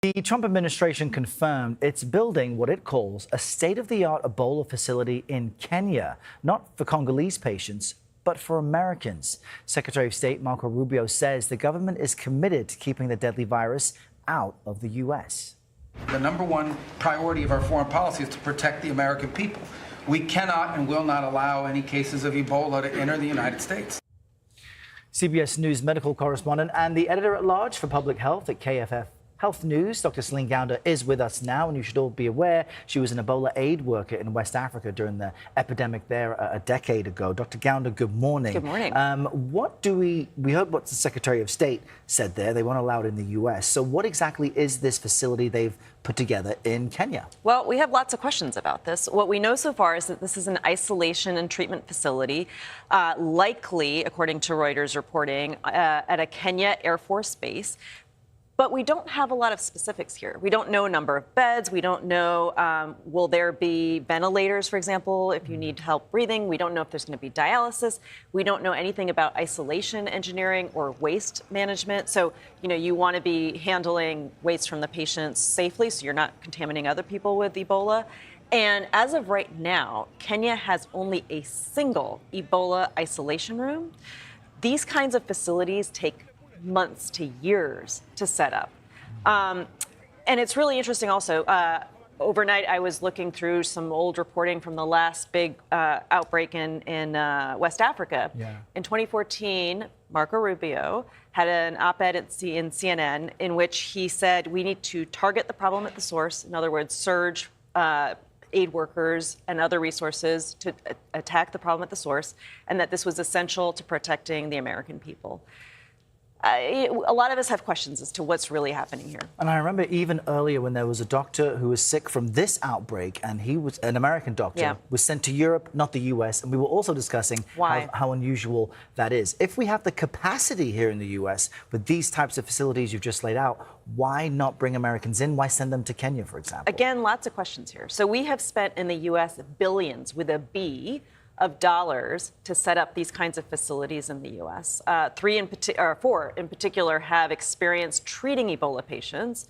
The Trump administration confirmed it's building what it calls a state-of-the-art Ebola facility in Kenya, not for Congolese patients, but for Americans. Secretary of State Marco Rubio says the government is committed to keeping the deadly virus out of the U.S. The number one priority of our foreign policy is to protect the American people. We cannot and will not allow any cases of Ebola to enter the United States. CBS News medical correspondent and the editor-at-large for public health at KFF Health News, Dr. Celine Gounder, is with us now, and you should all be aware she was an Ebola aid worker in West Africa during the epidemic there a decade ago. Dr. Gounder, good morning. Good morning. We heard what the Secretary of State said there. They won't allow it in the U.S. So what exactly is this facility they've put together in Kenya? Well, we have lots of questions about this. What we know so far is that this is an isolation and treatment facility, likely, according to Reuters reporting, at a Kenya Air Force base. But we don't have a lot of specifics here. We don't know number of beds. We don't know, will there be ventilators, for example, if you need help breathing. We don't know if there's going to be dialysis. We don't know anything about isolation engineering or waste management. So, you want to be handling waste from the patients safely so you're not contaminating other people with Ebola. And as of right now, Kenya has only a single Ebola isolation room. These kinds of facilities take months to years to set up. And it's really interesting also. Overnight, I was looking through some old reporting from the last big outbreak in West Africa. Yeah. In 2014, Marco Rubio had an op-ed in CNN in which he said we need to target the problem at the source. In other words, surge aid workers and other resources to attack the problem at the source, and that this was essential to protecting the American people. A lot of us have questions as to what's really happening here. And I remember even earlier when there was a doctor who was sick from this outbreak, and he was an American doctor, was sent to Europe, not the U.S., and we were also discussing how unusual that is. If we have the capacity here in the U.S. with these types of facilities you've just laid out, why not bring Americans in? Why send them to Kenya, for example? Again, lots of questions here. So we have spent in the U.S. billions, with a B, of dollars to set up these kinds of facilities in the U.S. 4 in particular have experience treating Ebola patients.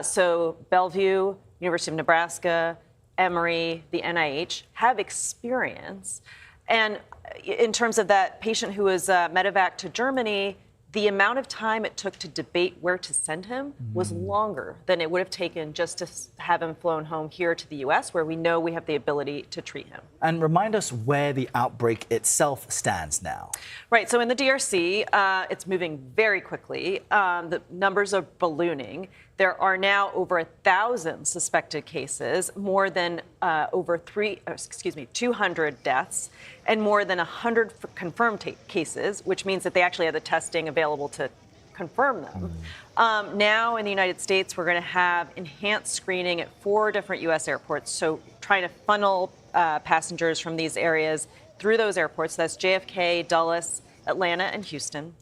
So Bellevue, University of Nebraska, Emory, the NIH have experience. And in terms of that patient who was medevac to Germany, the amount of time it took to debate where to send him was longer than it would have taken just to have him flown home here to the U.S., where we know we have the ability to treat him. And remind us where the outbreak itself stands now. Right. So in the DRC, it's moving very quickly. The numbers are ballooning. There are now over 1,000 suspected cases, more than 200 deaths, and more than 100 confirmed cases, which means that they actually have the testing available to confirm them. Now in the United States, we're going to have enhanced screening at 4 different U.S. airports, so trying to funnel passengers from these areas through those airports. That's JFK, Dulles, Atlanta, and Houston.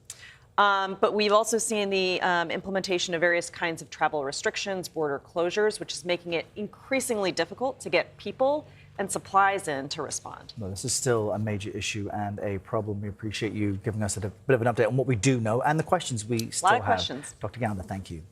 But we've also seen the implementation of various kinds of travel restrictions, border closures, which is making it increasingly difficult to get people and supplies in to respond. Well, this is still a major issue and a problem. We appreciate you giving us a bit of an update on what we do know and the questions we still have. A lot of questions. Dr. Gounder, thank you.